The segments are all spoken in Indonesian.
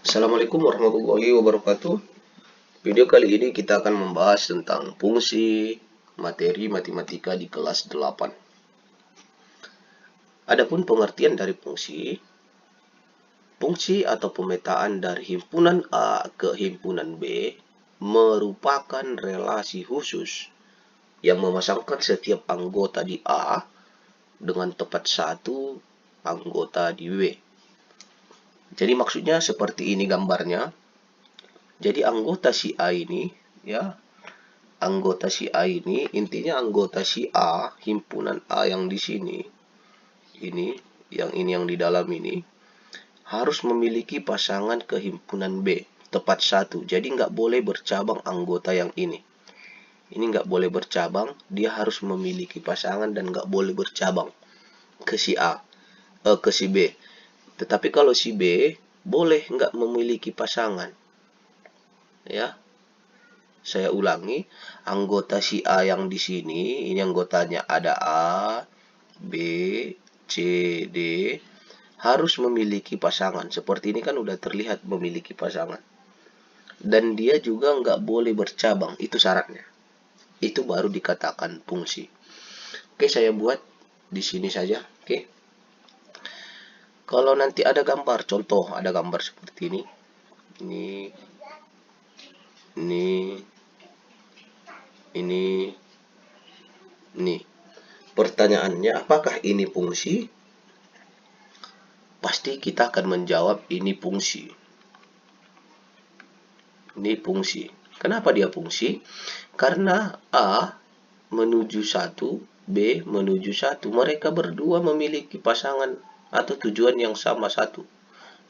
Assalamualaikum warahmatullahi wabarakatuh. Video kali ini kita akan membahas tentang fungsi materi matematika di kelas 8. Adapun pengertian dari fungsi, fungsi atau pemetaan dari himpunan A ke himpunan B merupakan relasi khusus yang memasangkan setiap anggota di A dengan tepat satu anggota di B. Jadi maksudnya seperti ini gambarnya. Jadi anggota si A ini, ya, anggota si A ini intinya anggota si A, himpunan A yang di sini, yang di dalam ini harus memiliki pasangan ke himpunan B tepat satu. Jadi nggak boleh bercabang anggota yang ini. Ini nggak boleh bercabang, dia harus memiliki pasangan dan nggak boleh bercabang ke si A, ke si B. Tetapi kalau si B boleh nggak memiliki pasangan, ya. Saya ulangi, anggota si A yang di sini, ini anggotanya ada A, B, C, D, harus memiliki pasangan. Seperti ini kan udah terlihat memiliki pasangan. Dan dia juga nggak boleh bercabang, itu syaratnya. Itu baru dikatakan fungsi. Oke, saya buat di sini saja. Oke. Kalau nanti ada gambar, contoh ada gambar seperti ini. Ini. Pertanyaannya, apakah ini fungsi? Pasti kita akan menjawab ini fungsi. Ini fungsi. Kenapa dia fungsi? Karena A menuju 1, B menuju 1. Mereka berdua memiliki pasangan atau tujuan yang sama satu.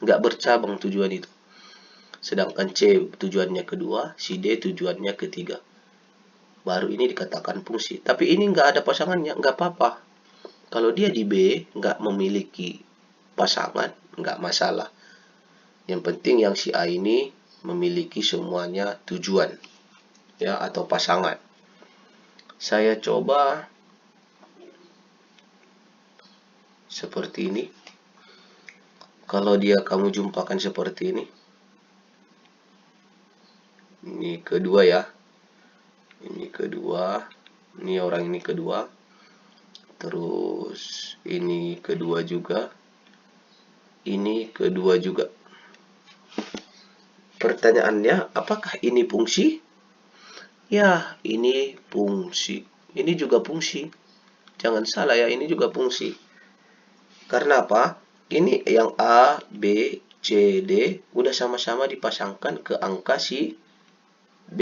Nggak bercabang tujuan itu. Sedangkan C tujuannya kedua, si D tujuannya ketiga. Baru ini dikatakan fungsi. Tapi ini nggak ada pasangannya, nggak apa-apa. Kalau dia di B nggak memiliki pasangan, nggak masalah. Yang penting yang si A ini memiliki semuanya tujuan, ya, atau pasangan. Saya coba seperti ini. Kalau dia kamu jumpakan seperti ini. Ini kedua, ya. Ini kedua. Ini orang ini kedua. Terus ini kedua juga. Ini kedua juga. Pertanyaannya, apakah ini fungsi? Ya, ini fungsi. Ini juga fungsi. Jangan salah ya, ini juga fungsi. Karena apa? Ini yang A, B, C, D udah sama-sama dipasangkan ke angka si B,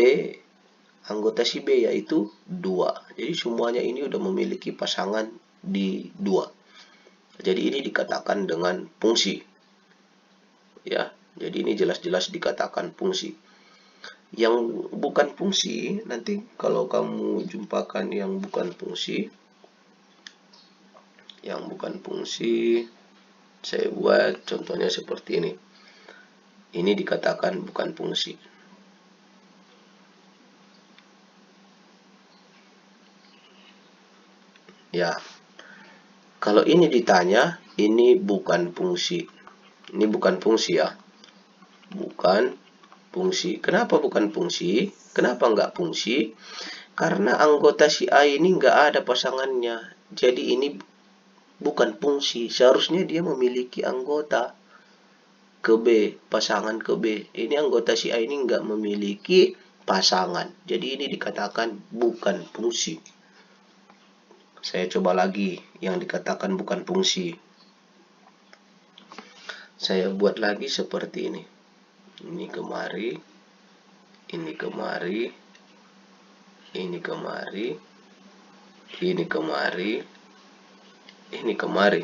anggota si B, yaitu 2. Jadi semuanya ini udah memiliki pasangan di 2. Jadi ini dikatakan dengan fungsi. Ya, jadi ini jelas-jelas dikatakan fungsi. Yang bukan fungsi, nanti kalau kamu jumpakan yang bukan fungsi, saya buat contohnya seperti ini. Ini dikatakan bukan fungsi. Ya, kalau ini ditanya, ini bukan fungsi. Ini bukan fungsi, ya. Bukan fungsi. Kenapa bukan fungsi? Kenapa nggak fungsi? Karena anggota si A ini nggak ada pasangannya. Jadi ini bukan fungsi. Seharusnya dia memiliki anggota ke B, pasangan ke B. Ini anggota si A ini nggak memiliki pasangan. Jadi ini dikatakan bukan fungsi. Saya coba lagi yang dikatakan bukan fungsi. Saya buat lagi seperti ini. Ini kemari, ini kemari, ini kemari, ini kemari, ini kemari.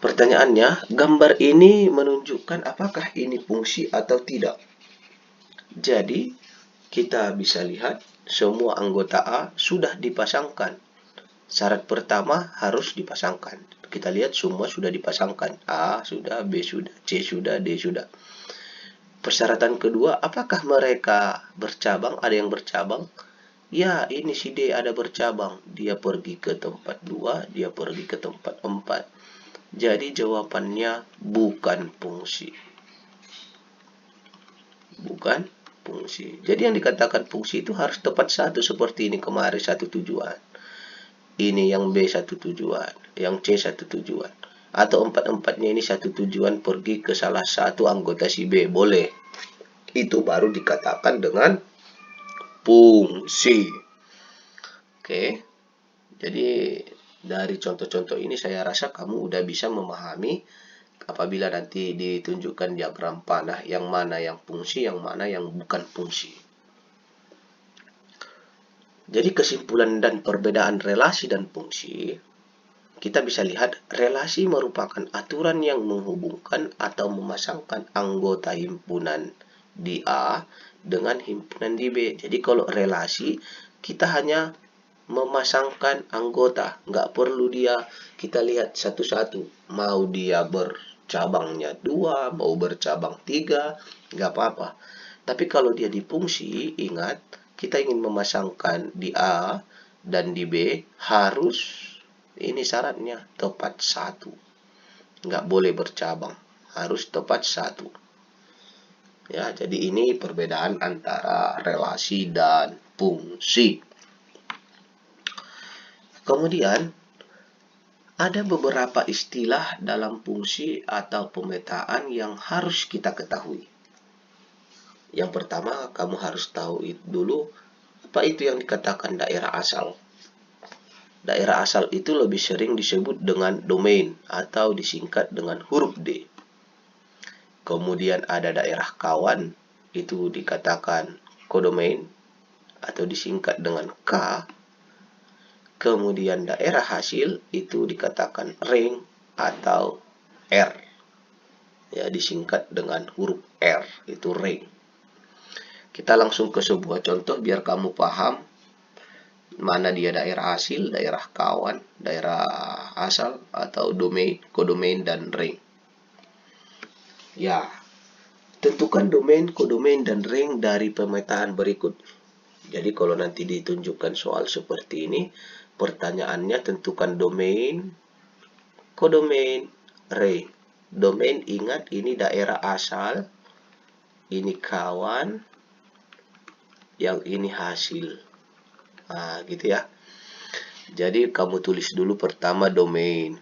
Pertanyaannya, gambar ini menunjukkan apakah ini fungsi atau tidak. Jadi, kita bisa lihat semua anggota A sudah dipasangkan. Syarat pertama harus dipasangkan. Kita lihat semua sudah dipasangkan. A sudah, B sudah, C sudah, D sudah. Persyaratan kedua, apakah mereka bercabang? Ada yang bercabang? Ya, ini si D ada bercabang. Dia pergi ke tempat 2, dia pergi ke tempat 4. Jadi jawabannya bukan fungsi. Bukan fungsi. Jadi yang dikatakan fungsi itu harus tepat satu, seperti ini kemarin, satu tujuan. Ini yang B satu tujuan, yang C satu tujuan. Atau empat-empatnya ini satu tujuan pergi ke salah satu anggota si B, boleh. Itu baru dikatakan dengan fungsi. Oke. Jadi dari contoh-contoh ini saya rasa kamu udah bisa memahami apabila nanti ditunjukkan diagram panah yang mana yang fungsi, yang mana yang bukan fungsi. Jadi kesimpulan dan perbedaan relasi dan fungsi, kita bisa lihat relasi merupakan aturan yang menghubungkan atau memasangkan anggota himpunan di A dengan himpunan di B. Jadi kalau relasi, kita hanya memasangkan anggota, nggak perlu kita lihat satu-satu. Mau dia bercabangnya 2, mau bercabang 3, nggak apa-apa. Tapi kalau dia di fungsi, ingat, kita ingin memasangkan di A dan di B, harus, ini syaratnya, tepat satu. Nggak boleh bercabang, harus tepat satu. Ya, jadi ini perbedaan antara relasi dan fungsi. Kemudian, ada beberapa istilah dalam fungsi atau pemetaan yang harus kita ketahui. Yang pertama, kamu harus tahu dulu apa itu yang dikatakan daerah asal. Daerah asal itu lebih sering disebut dengan domain atau disingkat dengan huruf D. Kemudian ada daerah kawan, itu dikatakan kodomain atau disingkat dengan K. Kemudian daerah hasil itu dikatakan ring atau R. Ya, disingkat dengan huruf R, itu ring. Kita langsung ke sebuah contoh biar kamu paham mana dia daerah hasil, daerah kawan, daerah asal atau domain, kodomain dan ring. Ya, tentukan domain, kodomain dan ring dari pemetaan berikut. Jadi kalau nanti ditunjukkan soal seperti ini, pertanyaannya tentukan domain, kodomain, ring. Domain, ingat, ini daerah asal, ini kawan, yang ini hasil. Nah, gitu ya. Jadi kamu tulis dulu pertama domain.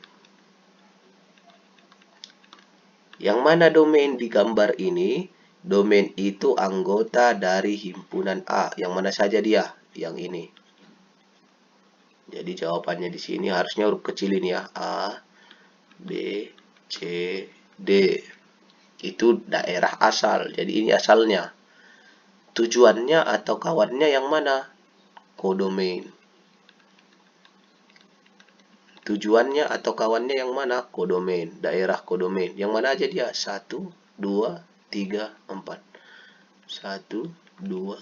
Yang mana domain di gambar ini? Domain itu anggota dari himpunan A. Yang mana saja dia? Yang ini. Jadi jawabannya di sini harusnya huruf kecil ini ya. A, B, C, D. Itu daerah asal. Jadi ini asalnya. Tujuannya atau kawannya yang mana? Kodomain. Tujuannya atau kawannya yang mana? Kodomain. Daerah kodomain. Yang mana aja dia? 1, 2, 3, 4. 1, 2,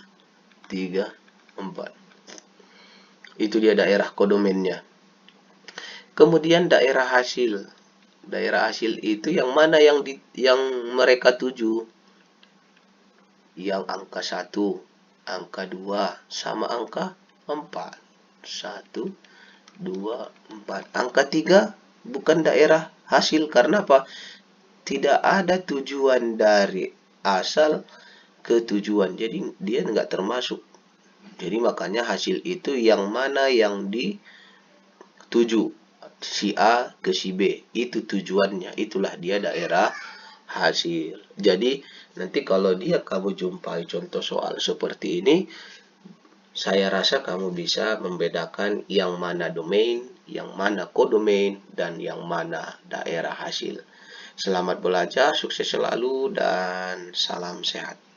3, 4. Itu dia daerah kodomainnya. Kemudian daerah hasil. Daerah hasil itu yang mana yang mereka tuju? Yang angka 1, angka 2, sama angka 4. 1, 2, 4. Angka 3 bukan daerah hasil. Karena apa? Tidak ada tujuan dari asal ke tujuan. Jadi dia nggak termasuk. Jadi makanya hasil itu yang mana yang dituju. Si A ke si B. Itu tujuannya. Itulah dia daerah hasil. Jadi nanti kalau kamu jumpai contoh soal seperti ini, saya rasa kamu bisa membedakan yang mana domain, yang mana kodomain, dan yang mana daerah hasil. Selamat belajar, sukses selalu, dan salam sehat.